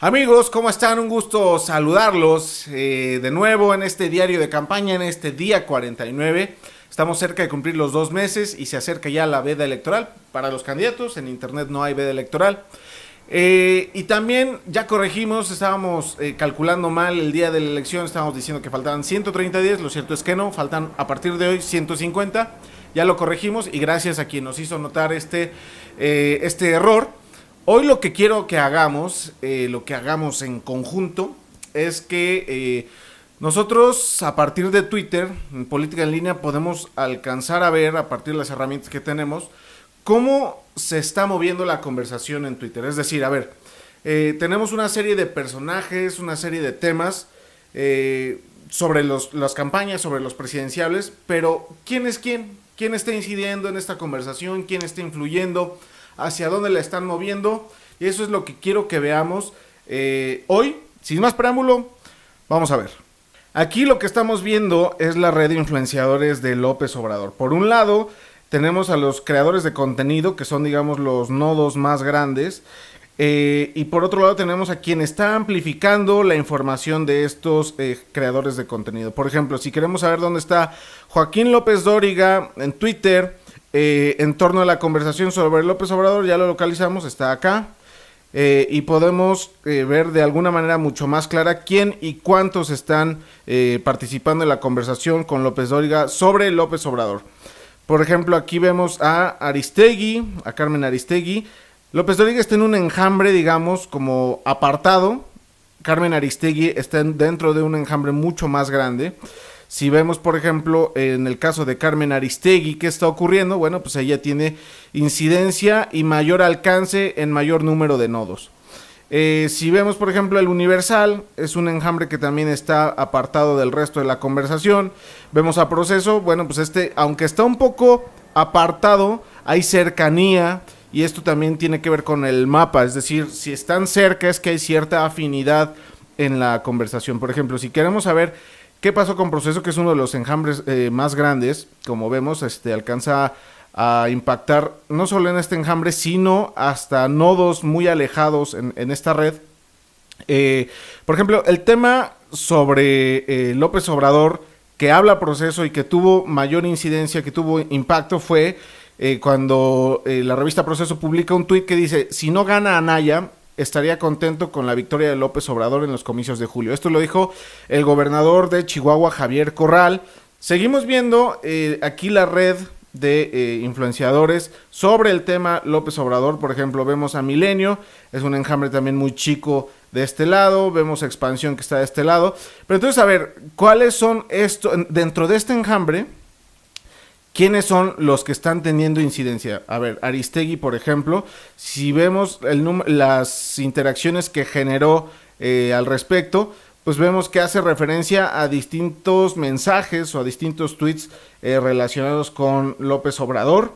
Amigos, ¿cómo están? Un gusto saludarlos de nuevo en este diario de campaña, en este día 49. Estamos cerca de cumplir los 2 meses y se acerca ya la veda electoral para los candidatos. En internet no hay veda electoral. Y también ya corregimos, estábamos calculando mal el día de la elección, estábamos diciendo que faltaban 130 días, lo cierto es que no, faltan a partir de hoy 150. Ya lo corregimos y gracias a quien nos hizo notar este error. Hoy lo que quiero que hagamos, lo que hagamos en conjunto, es que nosotros a partir de Twitter, en Política en Línea, podemos alcanzar a ver, a partir de las herramientas que tenemos, cómo se está moviendo la conversación en Twitter. Es decir, a ver, tenemos una serie de personajes, una serie de temas sobre las campañas, sobre los presidenciables, pero ¿quién es quién? ¿Quién está incidiendo en esta conversación? ¿Quién está influyendo? ¿Hacia dónde la están moviendo? Y eso es lo que quiero que veamos hoy. Sin más preámbulo, vamos a ver. Aquí lo que estamos viendo es la red de influenciadores de López Obrador. Por un lado, tenemos a los creadores de contenido, que son, digamos, los nodos más grandes. Y por otro lado tenemos a quien está amplificando la información de estos creadores de contenido. Por ejemplo, si queremos saber dónde está Joaquín López Dóriga en Twitter, en torno a la conversación sobre López Obrador, ya lo localizamos, está acá. Y podemos ver de alguna manera mucho más clara quién y cuántos están participando en la conversación con López Dóriga sobre López Obrador. Por ejemplo, aquí vemos a Aristegui, a Carmen Aristegui. López Dóriga está en un enjambre, digamos, como apartado. Carmen Aristegui está dentro de un enjambre mucho más grande. Si vemos, por ejemplo, en el caso de Carmen Aristegui, ¿qué está ocurriendo? Bueno, pues ella tiene incidencia y mayor alcance en mayor número de nodos. Si vemos, por ejemplo, el Universal, es un enjambre que también está apartado del resto de la conversación. Vemos a Proceso, bueno, pues aunque está un poco apartado, hay cercanía. Y esto también tiene que ver con el mapa, es decir, si están cerca es que hay cierta afinidad en la conversación. Por ejemplo, si queremos saber qué pasó con Proceso, que es uno de los enjambres más grandes, como vemos, alcanza a impactar no solo en este enjambre, sino hasta nodos muy alejados en esta red. Por ejemplo, el tema sobre López Obrador, que habla Proceso y que tuvo mayor incidencia, que tuvo impacto, fue cuando la revista Proceso publica un tuit que dice: si no gana Anaya, estaría contento con la victoria de López Obrador en los comicios de julio. Esto lo dijo el gobernador de Chihuahua, Javier Corral. Seguimos viendo aquí la red de influenciadores sobre el tema López Obrador. Por ejemplo, vemos a Milenio, es un enjambre también muy chico de este lado, vemos a Expansión que está de este lado. Pero entonces, a ver, ¿cuáles son dentro de este enjambre? ¿Quiénes son los que están teniendo incidencia? A ver, Aristegui, por ejemplo, si vemos las interacciones que generó al respecto, pues vemos que hace referencia a distintos mensajes o a distintos tweets relacionados con López Obrador.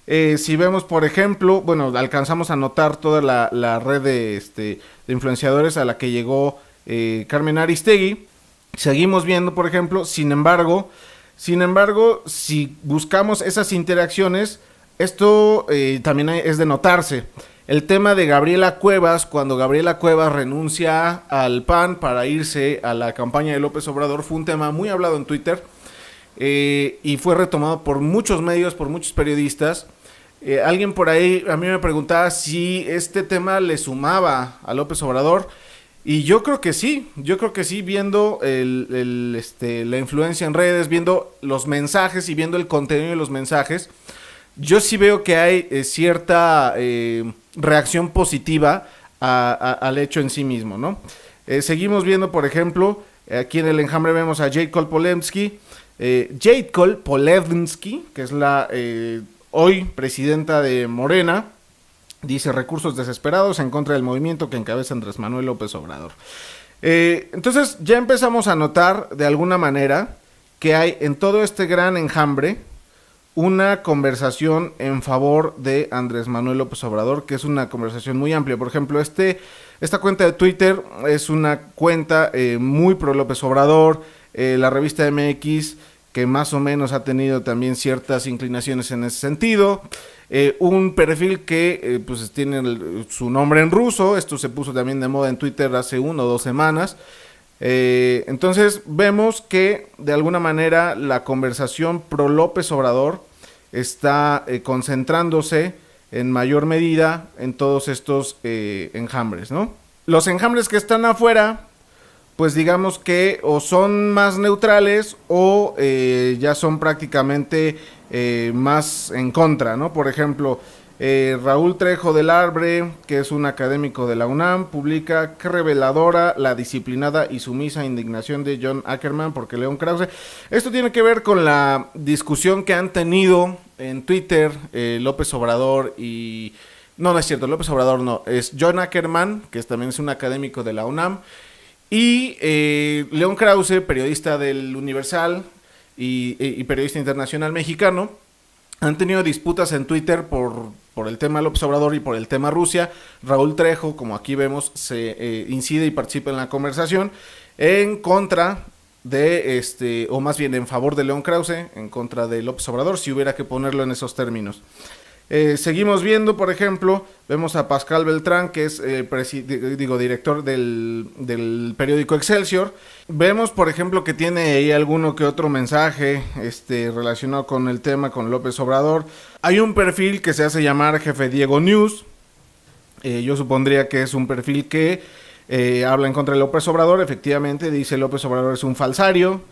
Si vemos, por ejemplo, bueno, alcanzamos a notar toda la red de influenciadores a la que llegó Carmen Aristegui. Seguimos viendo, por ejemplo, Sin embargo, si buscamos esas interacciones, esto también es de notarse. El tema de Gabriela Cuevas, cuando Gabriela Cuevas renuncia al PAN para irse a la campaña de López Obrador, fue un tema muy hablado en Twitter y fue retomado por muchos medios, por muchos periodistas. Alguien por ahí a mí me preguntaba si este tema le sumaba a López Obrador. Y yo creo que sí, viendo la influencia en redes, viendo los mensajes y viendo el contenido de los mensajes, yo sí veo que hay cierta reacción positiva al hecho en sí mismo, ¿no? Seguimos viendo, por ejemplo, aquí en el enjambre vemos a Jade Kolpolensky, que es la hoy presidenta de Morena. Dice: recursos desesperados en contra del movimiento que encabeza Andrés Manuel López Obrador. Entonces ya empezamos a notar de alguna manera que hay en todo este gran enjambre una conversación en favor de Andrés Manuel López Obrador, que es una conversación muy amplia. Por ejemplo, esta cuenta de Twitter es una cuenta muy pro López Obrador. La revista MX que más o menos ha tenido también ciertas inclinaciones en ese sentido. Un perfil que pues tiene su nombre en ruso. Esto se puso también de moda en Twitter hace 1 o 2 semanas. Entonces vemos que de alguna manera la conversación pro López Obrador está concentrándose en mayor medida en todos estos enjambres, ¿no? Los enjambres que están afuera, pues digamos que o son más neutrales o ya son prácticamente más en contra, ¿no? Por ejemplo, Raúl Trejo del Arbre, que es un académico de la UNAM, publica: qué reveladora la disciplinada y sumisa indignación de John Ackerman porque León Krause. Esto tiene que ver con la discusión que han tenido en Twitter López Obrador y... No es cierto, López Obrador no, es John Ackerman, que también es un académico de la UNAM, y León Krause, periodista del Universal y periodista internacional mexicano. Han tenido disputas en Twitter por el tema López Obrador y por el tema Rusia. Raúl Trejo, como aquí vemos, se incide y participa en la conversación en contra de, o más bien en favor de León Krause, en contra de López Obrador, si hubiera que ponerlo en esos términos. Seguimos viendo, por ejemplo, vemos a Pascal Beltrán, que es director del periódico Excelsior. Vemos, por ejemplo, que tiene ahí alguno que otro mensaje relacionado con el tema, con López Obrador. Hay un perfil que se hace llamar Jefe Diego News. Yo supondría que es un perfil que habla en contra de López Obrador. Efectivamente, dice López Obrador es un falsario.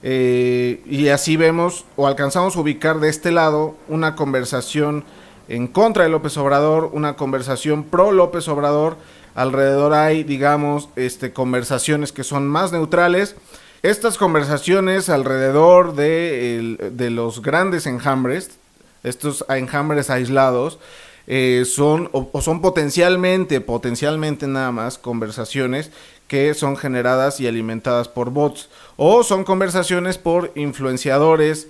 Y así vemos o alcanzamos a ubicar de este lado una conversación en contra de López Obrador, una conversación pro López Obrador. Alrededor hay, digamos, conversaciones que son más neutrales. Estas conversaciones alrededor de los grandes enjambres, estos enjambres aislados, son potencialmente nada más conversaciones que son generadas y alimentadas por bots, o son conversaciones por influenciadores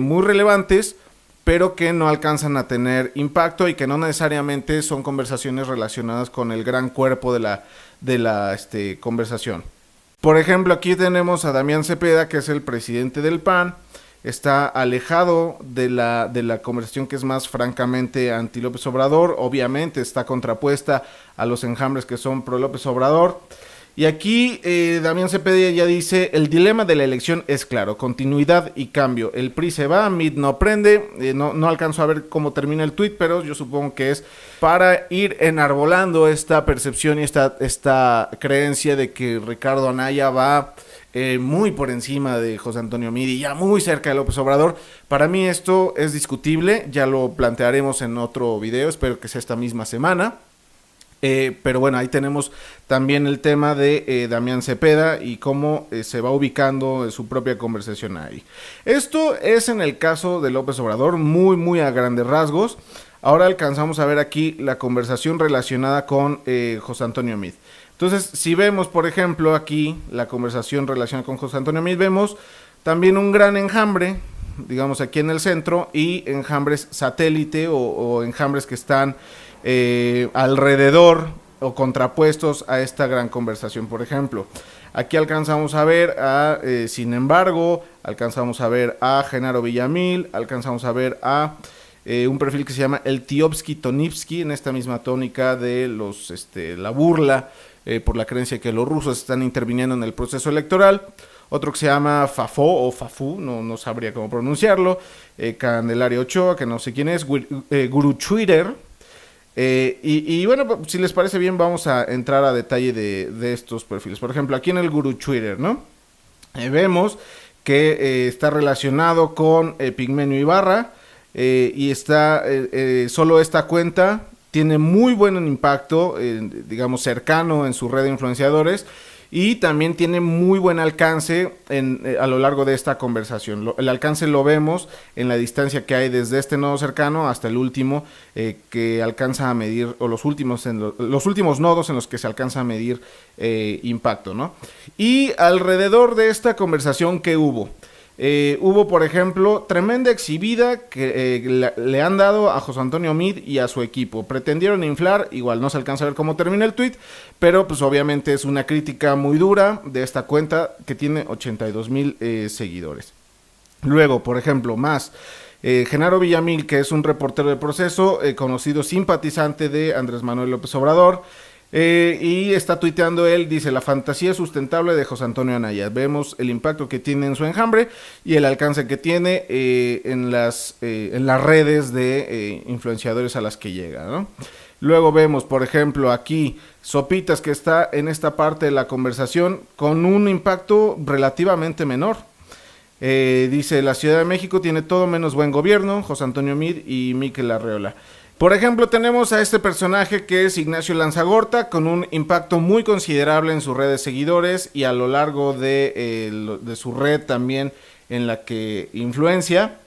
muy relevantes, pero que no alcanzan a tener impacto y que no necesariamente son conversaciones relacionadas con el gran cuerpo de la conversación. Por ejemplo, aquí tenemos a Damián Cepeda, que es el presidente del PAN. Está alejado de la conversación que es más francamente anti López Obrador. Obviamente está contrapuesta a los enjambres que son pro López Obrador. Y aquí Damián Cepeda ya dice: el dilema de la elección es claro, continuidad y cambio. El PRI se va, MIT no prende. No alcanzo a ver cómo termina el tuit, pero yo supongo que es para ir enarbolando esta percepción y esta creencia de que Ricardo Anaya va muy por encima de José Antonio Meade y ya muy cerca de López Obrador. Para mí esto es discutible, ya lo plantearemos en otro video, espero que sea esta misma semana. Pero bueno, ahí tenemos también el tema de Damián Cepeda y cómo se va ubicando su propia conversación ahí. Esto es en el caso de López Obrador, muy a grandes rasgos. Ahora alcanzamos a ver aquí la conversación relacionada con José Antonio Meade. Entonces, si vemos, por ejemplo, aquí la conversación relacionada con José Antonio Meade, vemos también un gran enjambre, digamos aquí en el centro, y enjambres satélite o enjambres que están alrededor o contrapuestos a esta gran conversación. Por ejemplo, aquí alcanzamos a ver a Sin embargo, alcanzamos a ver a Genaro Villamil, alcanzamos a ver a un perfil que se llama el Tiovsky Tonivsky, en esta misma tónica de la burla por la creencia que los rusos están interviniendo en el proceso electoral. Otro que se llama Fafo o Fafu, no sabría cómo pronunciarlo. Candelaria Ochoa, que no sé quién es. Guru Twitter. Y bueno, si les parece bien, vamos a entrar a detalle de estos perfiles. Por ejemplo, aquí en el Guru Twitter, ¿no? Vemos que está relacionado con Pigmenio Ibarra. Y está solo esta cuenta tiene muy buen impacto, digamos cercano en su red de influenciadores, y también tiene muy buen alcance a lo largo de esta conversación. El alcance lo vemos en la distancia que hay desde este nodo cercano hasta el último que alcanza a medir, o los últimos nodos en los que se alcanza a medir impacto, ¿no? Y alrededor de esta conversación, ¿qué hubo? Hubo, por ejemplo, tremenda exhibida que le han dado a José Antonio Meade y a su equipo. Pretendieron inflar, igual no se alcanza a ver cómo termina el tweet, pero pues obviamente es una crítica muy dura de esta cuenta que tiene 82,000 seguidores. Luego, por ejemplo, más Genaro Villamil, que es un reportero de Proceso, conocido simpatizante de Andrés Manuel López Obrador, y está tuiteando él, dice: la fantasía sustentable de José Antonio Anaya. Vemos el impacto que tiene en su enjambre y el alcance que tiene en las redes de influenciadores a las que llega, ¿no? Luego vemos, por ejemplo, aquí Sopitas, que está en esta parte de la conversación con un impacto relativamente menor. Dice: la Ciudad de México tiene todo menos buen gobierno, José Antonio Meade y Mikel Arreola. Por ejemplo, tenemos a este personaje que es Ignacio Lanzagorta, con un impacto muy considerable en sus redes de seguidores y a lo largo de su red también en la que influencia,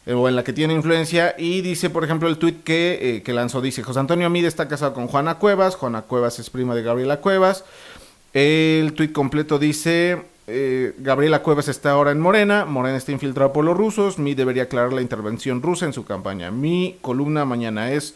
o en la que tiene influencia. Y dice, por ejemplo, el tuit que lanzó, dice: José Antonio Meade está casado con Juana Cuevas es prima de Gabriela Cuevas. El tuit completo dice: Gabriela Cuevas está ahora en Morena está infiltrado por los rusos, Meade debería aclarar la intervención rusa en su campaña. Mi columna mañana es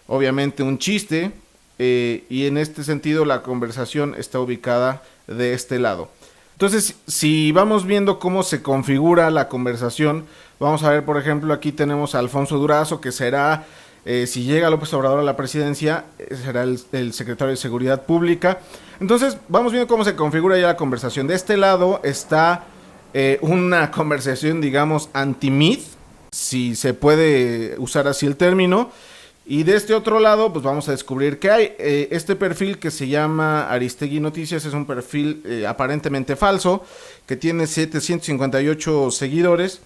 obviamente un chiste, y en este sentido la conversación está ubicada de este lado. Entonces, si vamos viendo cómo se configura la conversación, vamos a ver, por ejemplo, aquí tenemos a Alfonso Durazo, que será, si llega López Obrador a la presidencia, será el secretario de Seguridad Pública. Entonces, vamos viendo cómo se configura ya la conversación. De este lado está una conversación, digamos, anti-Meade, si se puede usar así el término. Y de este otro lado, pues vamos a descubrir que hay este perfil que se llama Aristegui Noticias. Es un perfil aparentemente falso, que tiene 758 seguidores.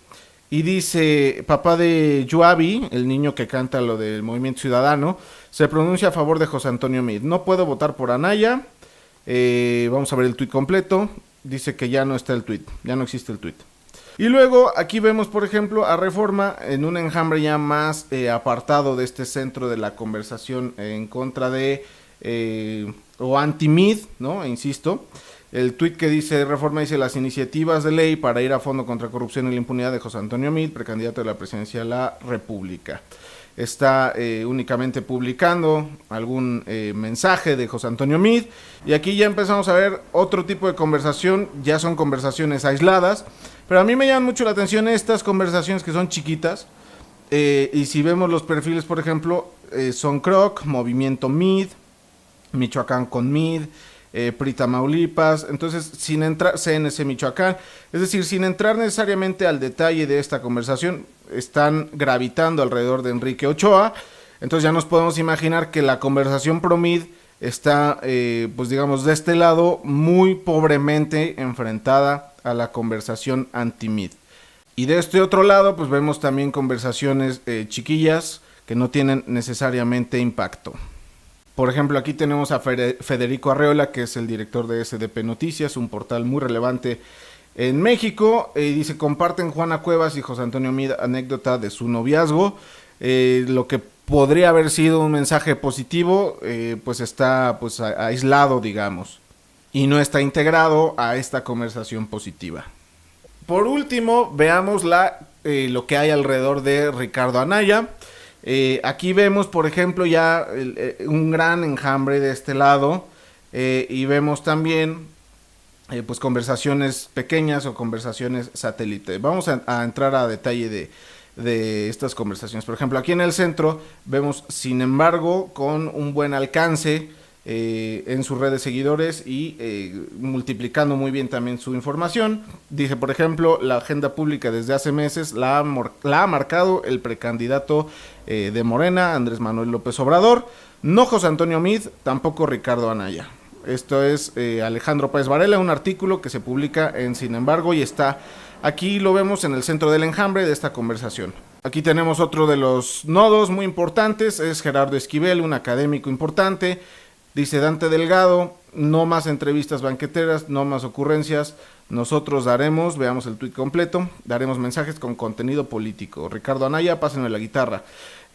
Y dice: papá de Yuavi, el niño que canta lo del Movimiento Ciudadano, se pronuncia a favor de José Antonio Meade. No puedo votar por Anaya. Vamos a ver el tuit completo. Dice que ya no está el tuit, ya no existe el tuit. Y luego aquí vemos, por ejemplo, a Reforma en un enjambre ya más apartado de este centro de la conversación en contra de o anti-Meade, ¿no? Insisto. El tuit que dice Reforma dice: las iniciativas de ley para ir a fondo contra corrupción y la impunidad de José Antonio Meade, precandidato de la presidencia de la República. Está únicamente publicando algún mensaje de José Antonio Meade. Y aquí ya empezamos a ver otro tipo de conversación. Ya son conversaciones aisladas, pero a mí me llaman mucho la atención estas conversaciones que son chiquitas. Y si vemos los perfiles, por ejemplo, son Croc, Movimiento Meade, Michoacán con Meade, PRI Tamaulipas, entonces sin entrar, CNC Michoacán, es decir, sin entrar necesariamente al detalle de esta conversación, están gravitando alrededor de Enrique Ochoa. Entonces ya nos podemos imaginar que la conversación pro Meade está, pues digamos, de este lado muy pobremente enfrentada a la conversación anti-Meade. Y de este otro lado, pues vemos también conversaciones chiquillas que no tienen necesariamente impacto. Por ejemplo, aquí tenemos a Federico Arreola, que es el director de SDP Noticias, un portal muy relevante en México. Dice: comparten Juana Cuevas y José Antonio Meade anécdota de su noviazgo. Lo que podría haber sido un mensaje positivo, pues está pues aislado, digamos, y no está integrado a esta conversación positiva. Por último, veamos lo que hay alrededor de Ricardo Anaya. Aquí vemos, por ejemplo, ya un gran enjambre de este lado, y vemos también pues conversaciones pequeñas o conversaciones satélite. Vamos a entrar a detalle de estas conversaciones. Por ejemplo, aquí en el centro vemos, sin embargo, con un buen alcance en sus redes de seguidores y multiplicando muy bien también su información. Dice, por ejemplo: la agenda pública desde hace meses la ha marcado el precandidato de Morena, Andrés Manuel López Obrador, no José Antonio Meade, tampoco Ricardo Anaya. Esto es Alejandro Páez Varela, un artículo que se publica en Sin embargo, y está aquí, lo vemos en el centro del enjambre de esta conversación. Aquí tenemos otro de los nodos muy importantes, es Gerardo Esquivel, un académico importante. Dice Dante Delgado: no más entrevistas banqueteras, no más ocurrencias, nosotros daremos, veamos el tuit completo, daremos mensajes con contenido político. Ricardo Anaya, pásenme la guitarra.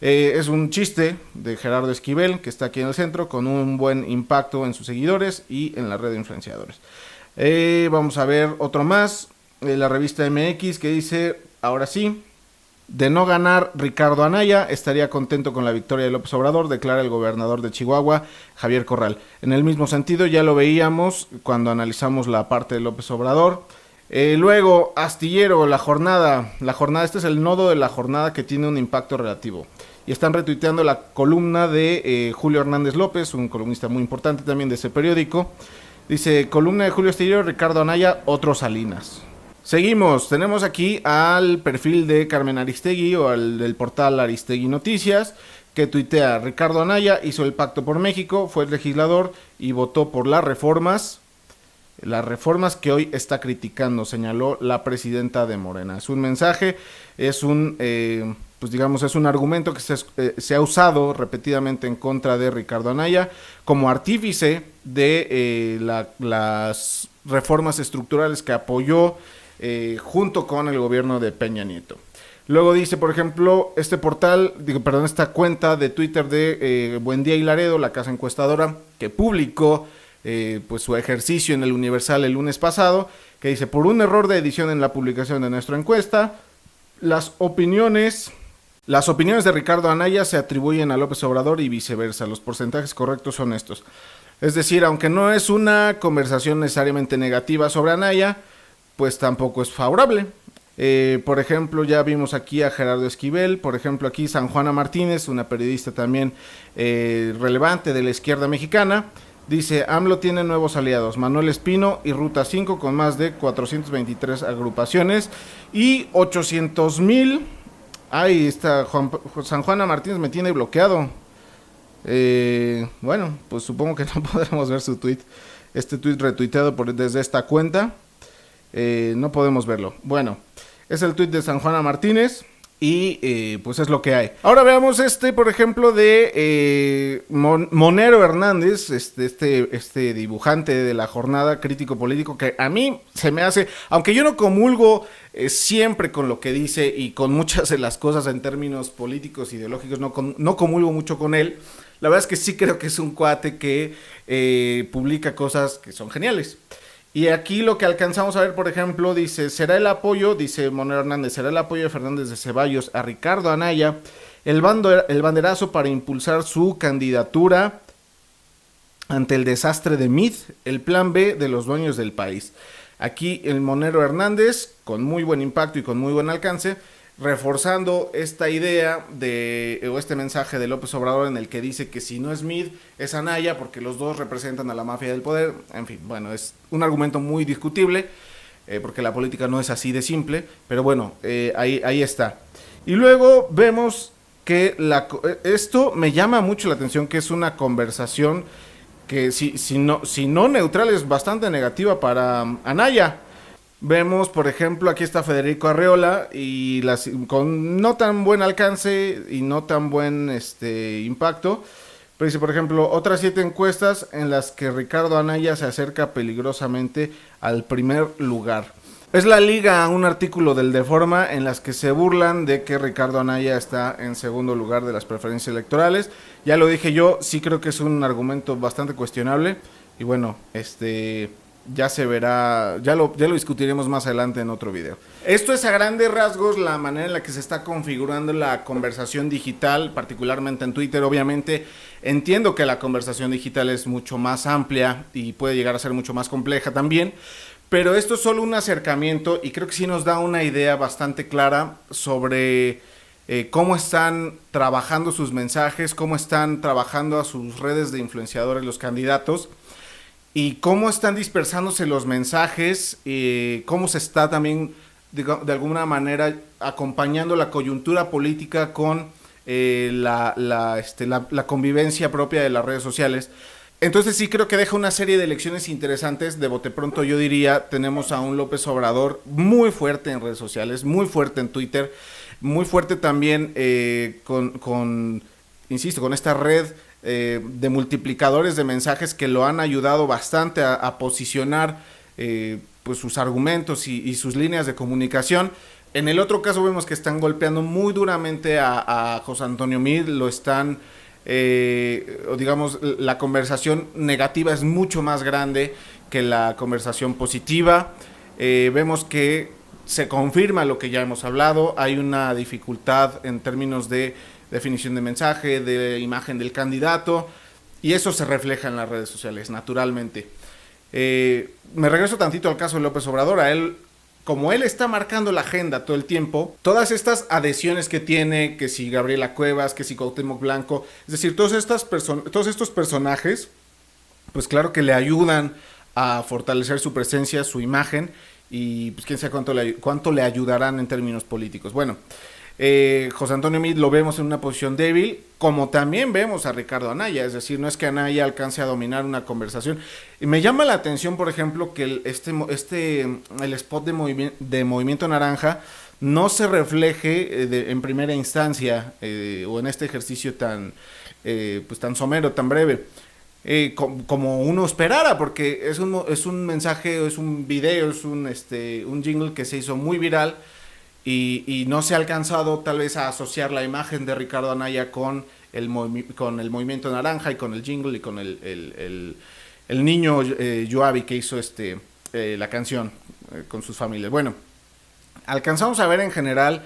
Es un chiste de Gerardo Esquivel, que está aquí en el centro, con un buen impacto en sus seguidores y en la red de influenciadores. Vamos a ver otro más, la revista MX, que dice: ahora sí, de no ganar Ricardo Anaya, estaría contento con la victoria de López Obrador, declara el gobernador de Chihuahua, Javier Corral. En el mismo sentido, ya lo veíamos cuando analizamos la parte de López Obrador. Luego, Astillero, la jornada, este es el nodo de la jornada que tiene un impacto relativo. Y están retuiteando la columna de Julio Hernández López, un columnista muy importante también de ese periódico. Dice, columna de Julio Astillero, Ricardo Anaya, otro Salinas. Seguimos, tenemos aquí al perfil de Carmen Aristegui o al del portal Aristegui Noticias, que tuitea, Ricardo Anaya hizo el pacto por México, fue el legislador y votó por las reformas que hoy está criticando, señaló la presidenta de Morena. Es un mensaje, es un, pues digamos, es un argumento que se ha usado repetidamente en contra de Ricardo Anaya como artífice de las reformas estructurales que apoyó junto con el gobierno de Peña Nieto. Luego dice, por ejemplo, esta cuenta de Twitter de Buendía y Laredo, la casa encuestadora, que publicó pues su ejercicio en el Universal el lunes pasado, que dice, por un error de edición en la publicación de nuestra encuesta, las opiniones de Ricardo Anaya se atribuyen a López Obrador y viceversa. Los porcentajes correctos son estos. Es decir, aunque no es una conversación necesariamente negativa sobre Anaya, pues tampoco es favorable. Por ejemplo, ya vimos aquí a Gerardo Esquivel, por ejemplo aquí San Juana Martínez, una periodista también relevante de la izquierda mexicana, dice, AMLO tiene nuevos aliados, Manuel Espino y Ruta 5 con más de 423 agrupaciones y 800,000, ahí está, San Juana Martínez me tiene bloqueado. Bueno, pues supongo que no podremos ver su tweet, este tweet retuiteado desde esta cuenta, no podemos verlo. Bueno, es el tuit de San Juana Martínez y pues es lo que hay. Ahora veamos por ejemplo, de Monero Hernández, este dibujante de la jornada, crítico político, que a mí se me hace, aunque yo no comulgo siempre con lo que dice y con muchas de las cosas en términos políticos, ideológicos, no comulgo mucho con él, la verdad es que sí creo que es un cuate que publica cosas que son geniales. Y aquí lo que alcanzamos a ver, por ejemplo, dice dice Monero Hernández, será el apoyo de Fernández de Ceballos a Ricardo Anaya, el banderazo para impulsar su candidatura ante el desastre de MIT, el plan B de los dueños del país. Aquí el Monero Hernández, con muy buen impacto y con muy buen alcance, reforzando esta idea o este mensaje de López Obrador en el que dice que si no es Mid, es Anaya, porque los dos representan a la mafia del poder. En fin, bueno, es un argumento muy discutible, porque la política no es así de simple, pero bueno, ahí está. Y luego vemos que esto me llama mucho la atención, que es una conversación que si no neutral, es bastante negativa para Anaya. Vemos, por ejemplo, aquí está Federico Arreola y con no tan buen alcance y no tan buen impacto. Pero dice, por ejemplo, otras 7 encuestas en las que Ricardo Anaya se acerca peligrosamente al primer lugar. Es la liga, un artículo del Deforma en las que se burlan de que Ricardo Anaya está en segundo lugar de las preferencias electorales. Ya lo dije yo, sí creo que es un argumento bastante cuestionable. Y bueno, ya se verá, ya lo discutiremos más adelante en otro video. Esto es a grandes rasgos la manera en la que se está configurando la conversación digital, particularmente en Twitter. Obviamente entiendo que la conversación digital es mucho más amplia y puede llegar a ser mucho más compleja también, pero esto es solo un acercamiento y creo que sí nos da una idea bastante clara sobre cómo están trabajando sus mensajes, cómo están trabajando a sus redes de influenciadores los candidatos, y cómo están dispersándose los mensajes, cómo se está también de alguna manera acompañando la coyuntura política con la convivencia propia de las redes sociales. Entonces sí creo que deja una serie de lecciones interesantes. De bote pronto yo diría, tenemos a un López Obrador muy fuerte en redes sociales, muy fuerte en Twitter, muy fuerte también con esta red de multiplicadores de mensajes que lo han ayudado bastante a posicionar pues sus argumentos y sus líneas de comunicación. En el otro caso vemos que están golpeando muy duramente a José Antonio Meade, lo están, digamos, la conversación negativa es mucho más grande que la conversación positiva. Vemos que se confirma lo que ya hemos hablado, hay una dificultad en términos de definición de mensaje, de imagen del candidato, y eso se refleja en las redes sociales, naturalmente. Me regreso tantito al caso de López Obrador. A él como él está marcando la agenda todo el tiempo, todas estas adhesiones que tiene, que si Gabriela Cuevas, que si Cuauhtémoc Blanco, es decir, todos estos personajes, pues claro que le ayudan a fortalecer su presencia, su imagen, y pues quién sabe cuánto le ayudarán en términos políticos. Bueno, José Antonio Meade lo vemos en una posición débil, como también vemos a Ricardo Anaya, es decir, no es que Anaya alcance a dominar una conversación. Y me llama la atención, por ejemplo, que el spot de Movimiento Naranja no se refleje en primera instancia, o en este ejercicio tan somero, tan breve. Como uno esperara, porque es un mensaje, es un video, es un jingle que se hizo muy viral y no se ha alcanzado tal vez a asociar la imagen de Ricardo Anaya con el Movimiento Naranja y con el jingle y con el niño Yoavi que hizo la canción con sus familias. Bueno, alcanzamos a ver en general,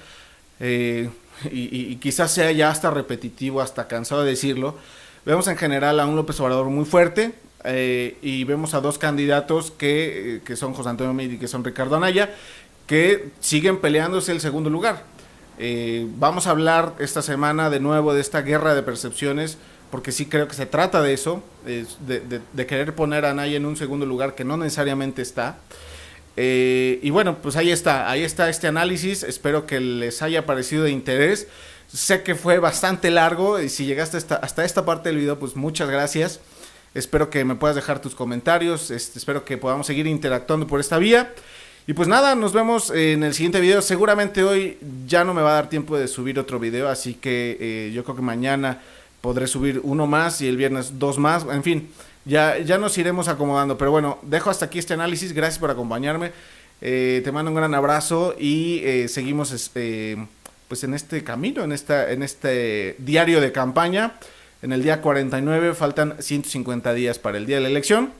y quizás sea ya hasta repetitivo, hasta cansado de decirlo, vemos en general a un López Obrador muy fuerte, y vemos a dos candidatos que son José Antonio Meade y que son Ricardo Anaya, que siguen peleándose el segundo lugar. Vamos a hablar esta semana de nuevo de esta guerra de percepciones, porque sí creo que se trata de eso, de querer poner a Anaya en un segundo lugar que no necesariamente está. Y bueno, pues ahí está este análisis, espero que les haya parecido de interés. Sé que fue bastante largo y si llegaste hasta esta parte del video, pues muchas gracias. Espero que me puedas dejar tus comentarios, espero que podamos seguir interactuando por esta vía. Y pues nada, nos vemos en el siguiente video. Seguramente hoy ya no me va a dar tiempo de subir otro video, así que yo creo que mañana podré subir uno más y el viernes 2 más. En fin, ya nos iremos acomodando. Pero bueno, dejo hasta aquí este análisis. Gracias por acompañarme. Te mando un gran abrazo y seguimos pues en este camino, en este diario de campaña. En el día 49 faltan 150 días para el día de la elección.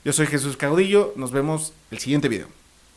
Yo soy Jesús Caudillo. Nos vemos el siguiente video.